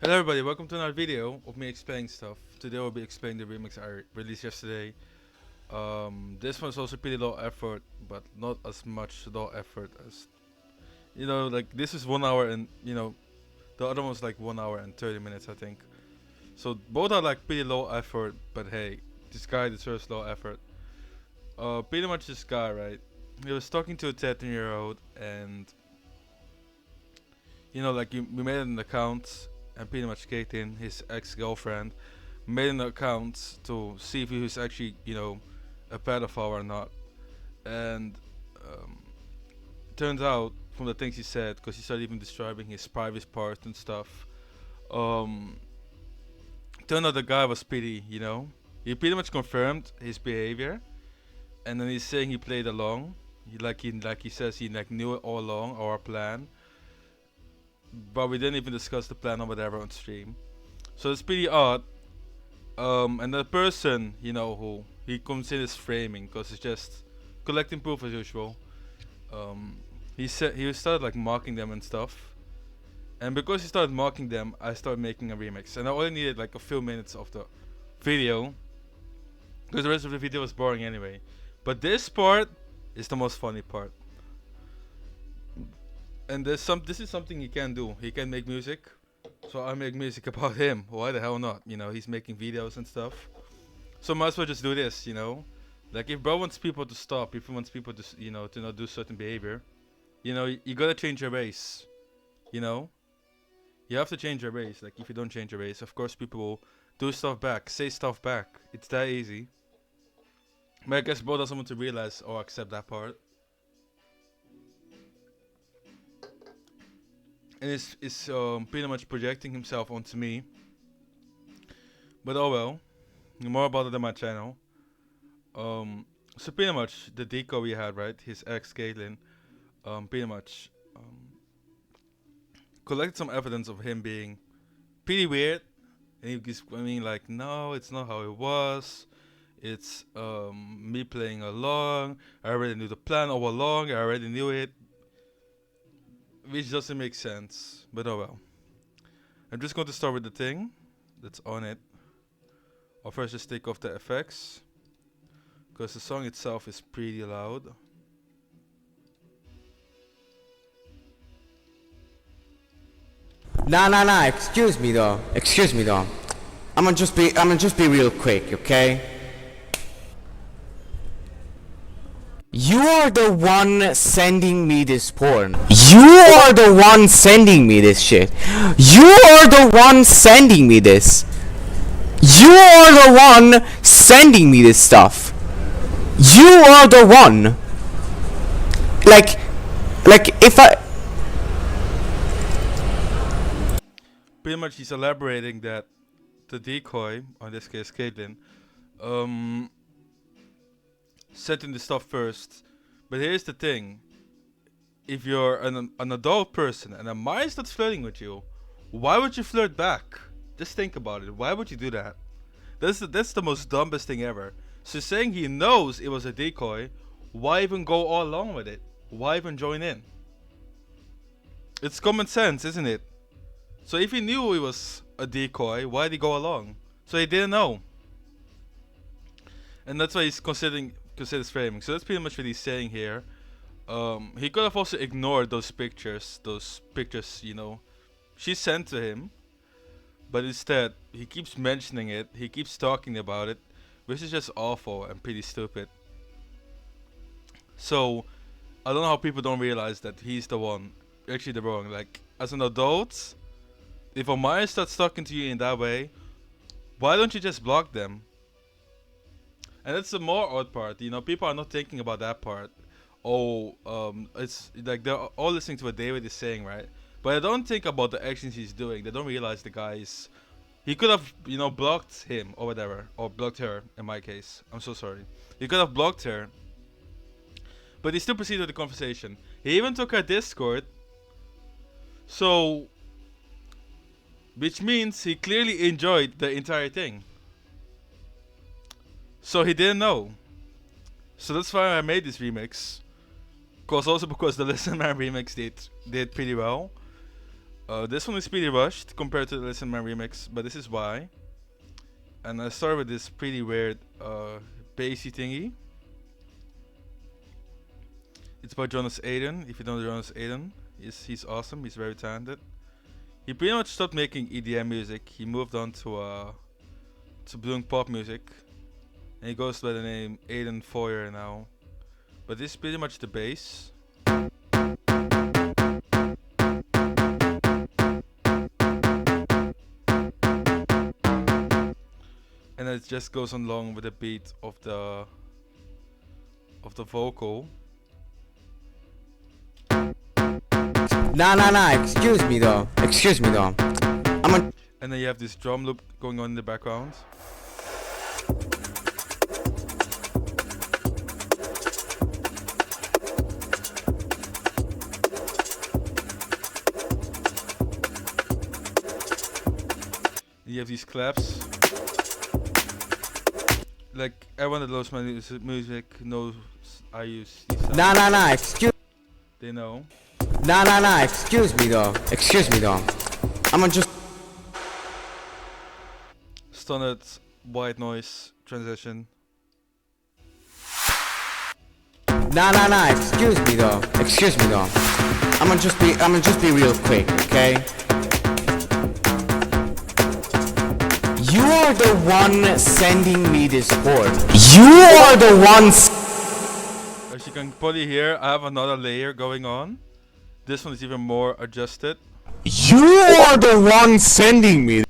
Hello everybody, welcome to another video of me explaining stuff. Today I'll be explaining the remix I released yesterday. This one's also pretty low effort, but not as much low effort as, like this is 1 hour and, the other one's like 1 hour and 30 minutes I think. So both are like pretty low effort, but hey, this guy deserves low effort. Pretty much this guy, right? He was talking to a 13-year-old and, we made an account and pretty much Caitlyn, his ex-girlfriend, made an account to see if he was actually, a pedophile or not. And turns out, from the things he said, because he started even describing his private parts and stuff, um, turned out the guy was pretty, he pretty much confirmed his behavior, and then he's saying he played along. He says he knew it all along, our plan, but we didn't even discuss the plan or whatever on stream. So it's pretty odd. And the person, who he considers framing, because it's just collecting proof as usual. He said he started like mocking them and stuff. And because he started mocking them, I started making a remix. And I only needed like a few minutes of the video, because the rest of the video was boring anyway. But this part is the most funny part. And this is something he can do. He can make music. So I make music about him. Why the hell not? He's making videos and stuff. So might as well just do this, Like if bro wants people to stop, if he wants people to, to not do certain behavior, you gotta change your ways. You have to change your ways. Like if you don't change your ways, of course people will do stuff back, say stuff back. It's that easy. But I guess bro doesn't want to realize or accept that part. And is pretty much projecting himself onto me. But oh well, more about it on my channel. So pretty much the deco we had, right? His ex Caitlyn, pretty much collected some evidence of him being pretty weird, and he keeps like, no, it's not how it was. It's me playing along. I already knew the plan all along. I already knew it. Which doesn't make sense, but oh well. I'm just going to start with the thing that's on it. I'll first just take off the effects, because the song itself is pretty loud. Nah. Excuse me though. I'm gonna just be real quick, okay? You are the one sending me this porn. You are the one sending me this shit. You are the one sending me this. You are the one sending me this stuff. You are the one. Like if I... Pretty much he's elaborating that the decoy, or in this case Caitlyn, sent in the stuff first. But here's the thing. If you're an adult person and a mind starts flirting with you, why would you flirt back? Just think about it. Why would you do that? That's the most dumbest thing ever. So saying he knows it was a decoy, why even go all along with it? Why even join in? It's common sense, isn't it? So if he knew it was a decoy, why did he go along? So he didn't know. And that's why he's considers framing. So that's pretty much what he's saying here. He could have also ignored those pictures, she sent to him. But instead, he keeps mentioning it, he keeps talking about it, which is just awful and pretty stupid. So, I don't know how people don't realize that he's the one, actually the wrong. Like, as an adult, if a minor starts talking to you in that way, why don't you just block them? And that's the more odd part, people are not thinking about that part. It's like they're all listening to what David is saying, right? But I don't think about the actions he's doing. They don't realize the guys. He could have, blocked him or whatever. Or blocked her, in my case. I'm so sorry. He could have blocked her. But he still proceeded with the conversation. He even took her Discord. So, which means he clearly enjoyed the entire thing. So he didn't know. So that's why I made this remix. Also because the Listen Man remix did pretty well. This one is pretty rushed compared to the Listen Man remix, but this is why. And I start with this pretty weird bassy thingy. It's by Jonas Aiden. If you don't know Jonas Aiden, he's awesome. He's very talented. He pretty much stopped making EDM music. He moved on to doing pop music, and he goes by the name Aiden Foyer now. But this is pretty much the bass. And it just goes along with the beat of the vocal. Nah, excuse me though. And then you have this drum loop going on in the background. You have these claps. Like everyone that loves my music knows I use these sounds. Nah, excuse. They know. Nah, excuse me though. I'ma just. Stunned white noise transition. Nah, excuse me though. I'ma just be real quick, okay? You are the one sending me this porn. You are the ones. As you can probably hear, I have another layer going on. This one is even more adjusted. You are the one sending me.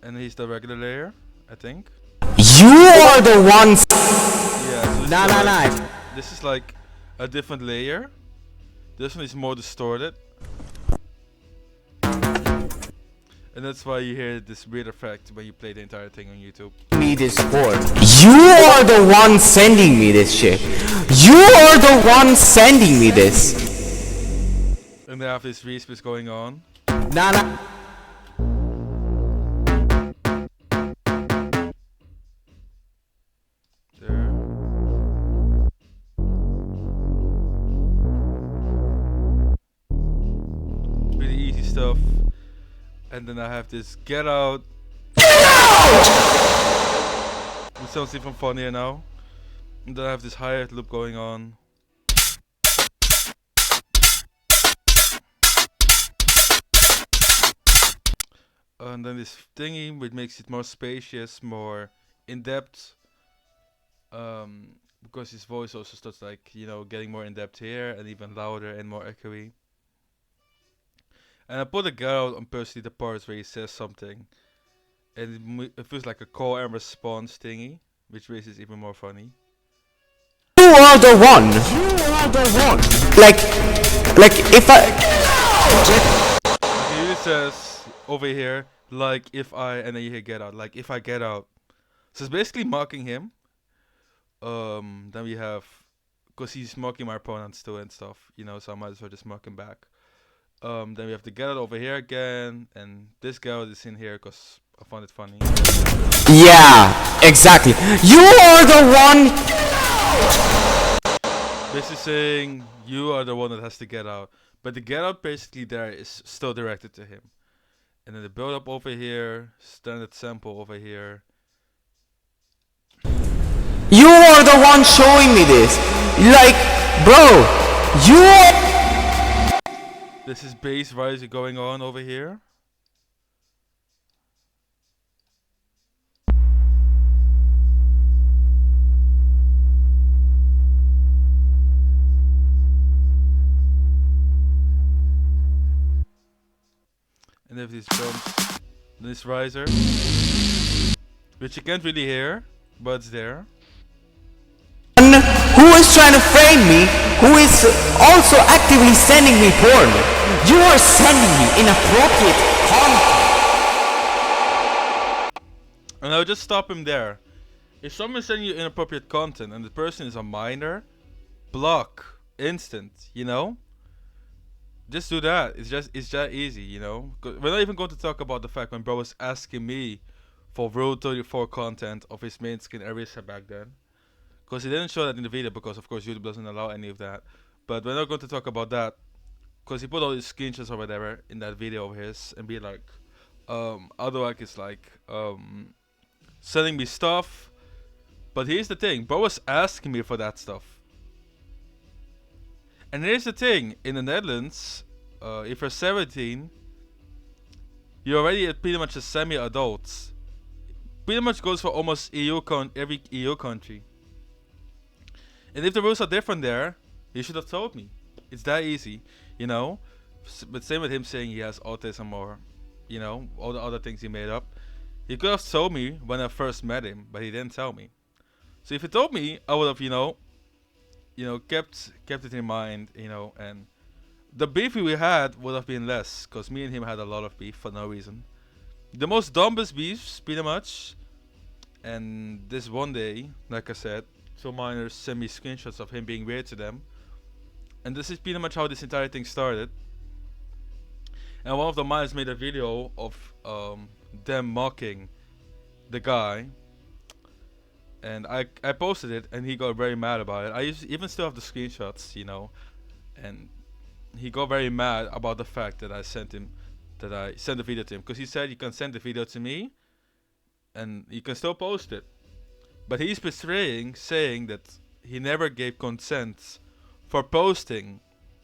And he's the regular layer, I think. You are the ones. Yeah, so Nah. this is like a different layer. This one is more distorted. And that's why you hear this weird effect when you play the entire thing on YouTube. Me this porn. You are the one sending me this shit. You are the one sending me this. And they have this respins going on. Nah. There. Really easy stuff. And then I have this get out. Which sounds even funnier now. And then I have this hi-hat loop going on. And then this thingy which makes it more spacious, more in-depth. Because his voice also starts like, getting more in-depth here and even louder and more echoey. And I put a girl on purposely the parts where he says something. And it feels like a call and response thingy, which makes it even more funny. You are the one. Like if I. He really says over here, like if I, and then you hear get out, like if I get out. So it's basically mocking him. Then we have, because he's mocking my pronouns too and stuff, so I might as well just mock him back. Then we have the get out over here again, and this girl is in here because I found it funny. Yeah, exactly. You are the one. Basically saying you are the one that has to get out, but the get out basically there is still directed to him. And then the build up over here, standard sample over here. You are the one showing me this. Like, bro, you are. This is bass rising going on over here. And there's these drums, this riser, which you can't really hear, but it's there. Who is trying to frame me, who is also actively sending me porn. You are sending me inappropriate content. And I'll just stop him there. If someone's sending you inappropriate content and the person is a minor, block, instant, Just do that. It's that easy, 'Cause we're not even going to talk about the fact when bro was asking me for Rule 34 content of his main skin Arisa back then. Because he didn't show that in the video because of course YouTube doesn't allow any of that. But we're not going to talk about that. because he put all his screenshots or whatever in that video of his and be like, Adoak is like, sending me stuff. But here's the thing, bro was asking me for that stuff. And here's the thing, in the Netherlands, if you're 17, you're already pretty much a semi-adult. Pretty much goes for almost every EU country. And if the rules are different there, he should have told me. It's that easy, you know? But same with him saying he has autism or, you know, all the other things he made up. He could have told me when I first met him, but he didn't tell me. So if he told me, I would have, kept it in mind, and the beef we had would have been less, because me and him had a lot of beef for no reason. The most dumbest beefs, pretty much. And this one day, like I said, two minors sent me screenshots of him being weird to them. And this is pretty much how this entire thing started. And one of the minors made a video of them mocking the guy. And I posted it, and he got very mad about it. I even still have the screenshots, and he got very mad about the fact that I sent the video to him, because he said you can send the video to me, and you can still post it. But he's saying that he never gave consent for posting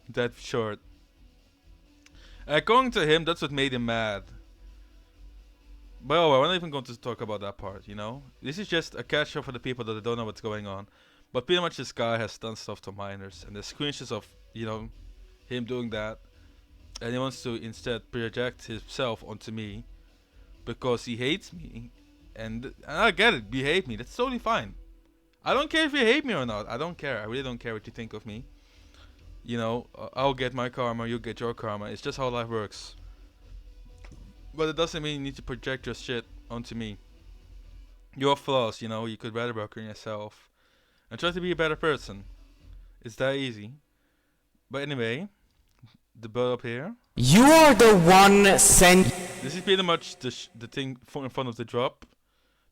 that short. And according to him, that's what made him mad. But oh, we're not even going to talk about that part, This is just a catch up for the people that don't know what's going on. But pretty much this guy has done stuff to minors, and there's screenshots of, him doing that. And he wants to instead project himself onto me because he hates me. And I get it, you hate me, that's totally fine. I don't care if you hate me or not, I don't care, I really don't care what you think of me. I'll get my karma, you get your karma, it's just how life works. But it doesn't mean you need to project your shit onto me. Your flaws, you could better work on yourself. And try to be a better person. It's that easy. But anyway, the build up here. You are the one This is pretty much the thing in front of the drop.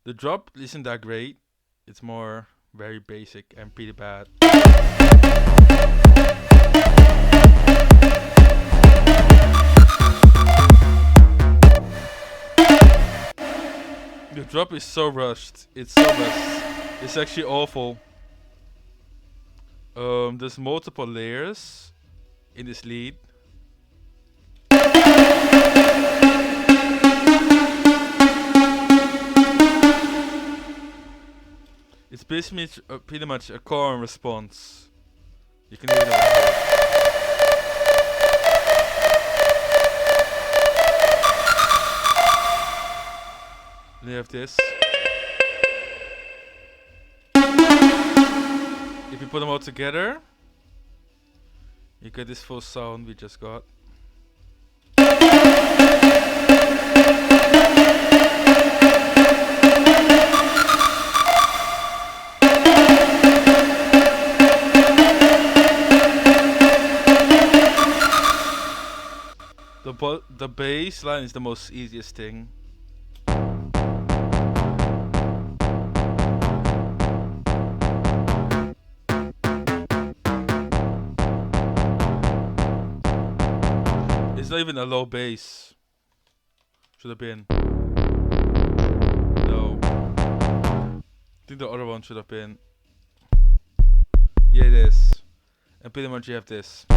The drop isn't that great. It's more very basic and pretty bad. The drop is so rushed. It's so rushed. It's actually awful. There's multiple layers in this lead. It's basically pretty much a call and response. You can hear that. Then you have this. If you put them all together, you get this full sound we just got. The bass line is the most easiest thing. It's not even a low bass. Should have been. No. I think the other one should have been. Yeah, it is. And pretty much you have this.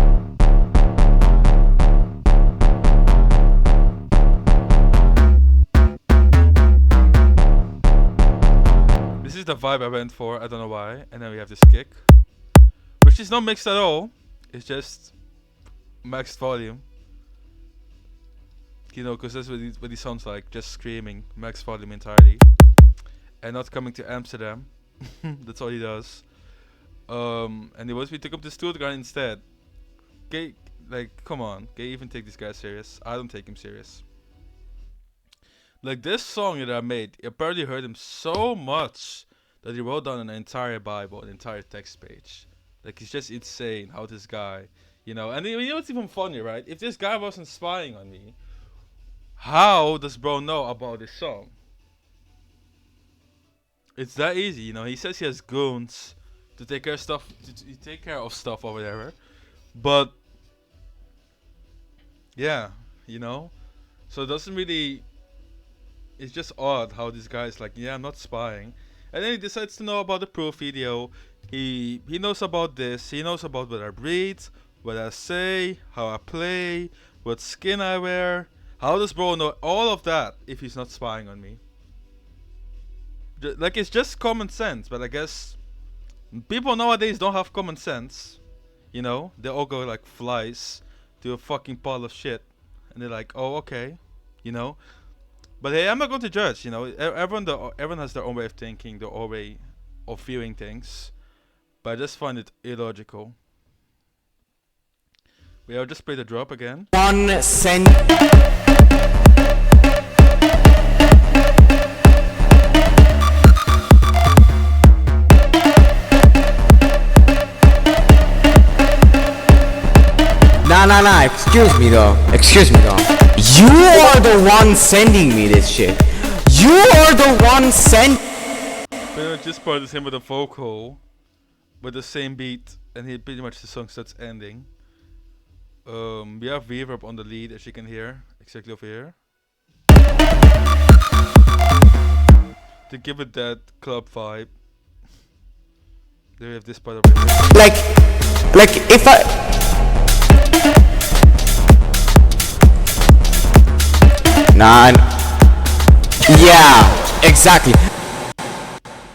This is the vibe I went for, I don't know why. And then we have this kick, which is not mixed at all. It's just maxed volume. Because that's what he sounds like, just screaming, max volume entirely. And not coming to Amsterdam. That's all he does. And he wants me to come to Stuttgart instead. Okay, come on. Can you even take this guy serious? I don't take him serious. Like, this song that I made, I apparently heard him so much that he wrote down an entire Bible, an entire text page. Like, it's just insane how this guy, And what's even funny, right? If this guy wasn't spying on me, how does bro know about this song? It's that easy, He says he has goons to take care of stuff, or whatever. But Yeah, you know. So it doesn't really. It's just odd how this guy is like, yeah, I'm not spying, and then he decides to know about the proof video. He knows about this. He knows about what I breed, what I say, how I play, what skin I wear. How does bro know all of that if he's not spying on me? Like it's just common sense, but I guess people nowadays don't have common sense. You know, they all go like flies to a fucking pile of shit, and they're like, oh okay, you know. But hey, I'm not going to judge. You know, everyone has their own way of thinking, their own way of viewing things. But I just find it illogical. I'll just play the drop again. One send. Nah, excuse me though. You are the one sending me this shit. You are the one send. Pretty much this part is him with a vocal, with the same beat, and he pretty much the song starts ending. We have reverb on the lead, as you can hear, exactly over here. To give it that club vibe. Then we have this part over here. Like if I. Nah. Yeah, exactly.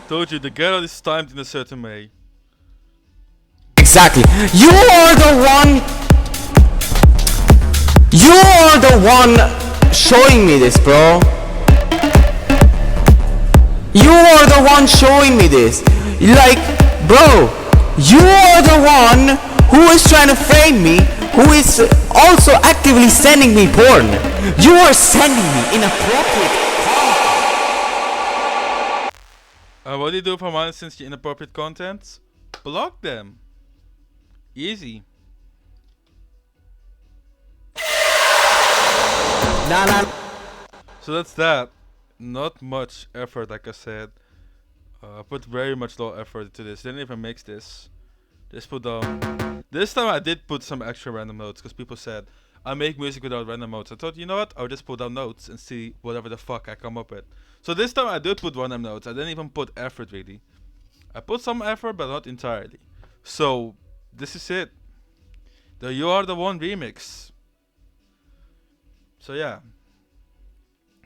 Told you the ghetto is timed in a certain way. Exactly. You are the one showing me this, bro. You are the one showing me this. Like, bro, you are the one who is trying to frame me, who is also actively sending me porn. You are sending me inappropriate content. What do you do for mine since the inappropriate content? Block them. Easy. Nah. So that's that. Not much effort, like I said. I put very much low effort into this. Didn't even mix this. Just put down. This time I did put some extra random notes because people said I make music without random notes. I thought, you know what? I'll just put down notes and see whatever the fuck I come up with. So this time I did put random notes. I didn't even put effort really. I put some effort, but not entirely. So this is it. The You Are the One remix. So yeah.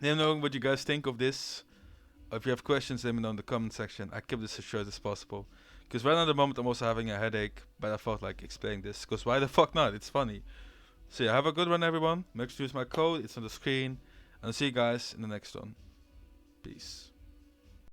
Let me know what you guys think of this. If you have questions, let me know in the comment section. I keep this as short as possible. Because right now at the moment I'm also having a headache. But I felt like explaining this. Because why the fuck not? It's funny. So yeah, have a good one everyone. Make sure to use my code. It's on the screen. And I'll see you guys in the next one. Peace.